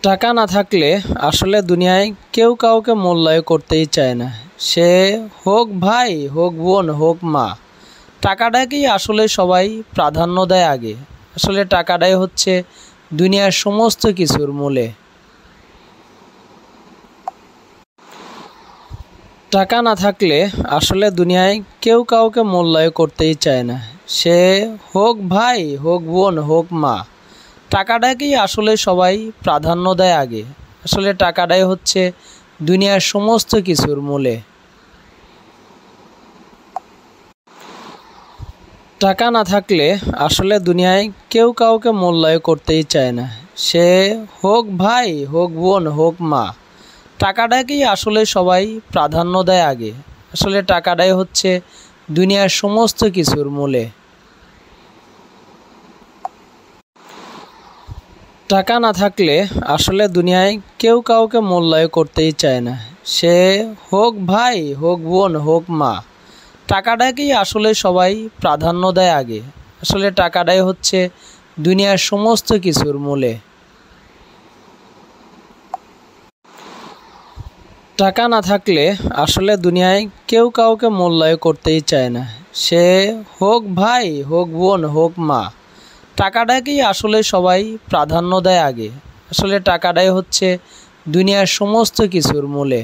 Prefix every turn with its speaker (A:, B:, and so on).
A: টাকা না থাকলে আসলে দুনিয়ায় কেউ কাউকে মূল্যায়ন করতেই চায় না। সে হোক ভাই, হোক বোন, হোক মা। টাকাটাকেই আসলে সবাই প্রাধান্য দেয় আগে। আসলে টাকাটাই হচ্ছে দুনিয়ার সমস্ত কিছুর মূলে। টাকা না থাকলে আসলে দুনিয়ায় কেউ কাউকে মূল্যায়ন করতেই চায় না। সে হোক ভাই, হোক বোন, হোক মা। টাকাটাকেই আসলে সবাই প্রাধান্য দেয় আগে। আসলে টাকাটাই হচ্ছে দুনিয়ার সমস্ত কিছুর মূলে। টাকা না থাকলে আসলে দুনিয়ায় কেউ কাউকে মূল্যায়ন করতেই চায় না। সে হোক ভাই, হোক বোন, হোক মা। টাকাটাকেই আসলে সবাই প্রাধান্য দেয় আগে। আসলে টাকাটাই হচ্ছে দুনিয়ার সমস্ত কিছুর মূলে। টাকা না থাকলে আসলে দুনিয়ায় কেউ কাউকে মূল্যায়ন করতেই চায় না। সে হোক ভাই, হোক বোন, হোক মা। টাকাটাকেই আসলে সবাই প্রাধান্য দেয় আগে। আসলে টাকাটাই হচ্ছে দুনিয়ার সমস্ত কিছুর মূলে। টাকা না থাকলে আসলে দুনিয়ায় কেউ কাউকে মূল্যায়ন করতেই চায় না। সে হোক ভাই, হোক বোন, হোক মা। টাকাটাকেই আসলে সবাই প্রাধান্য দেয় আগে। আসলে টাকাটাই হচ্ছে দুনিয়ার সমস্ত কিছুর মূলে। টাকা না থাকলে আসলে দুনিয়ায় কেউ কাউকে মূল্যায়ন করতেই চায় না। সে হোক ভাই, হোক বোন, হোক মা। টাকাটাকেই আসলে সবাই প্রাধান্য দেয় আগে। আসলে টাকাটাই হচ্ছে দুনিয়ার সমস্ত কিছুর মূলে। টাকা না থাকলে আসলে দুনিয়ায় কেউ কাউকে মূল্যায়ন করতেই চায় না। সে হোক ভাই, হোক বোন, হোক মা। টাকাটাকেই আসলে সবাই প্রাধান্য দেয় আগে। আসলে টাকাটাই হচ্ছে দুনিয়ার সমস্ত কিছুর মূলে।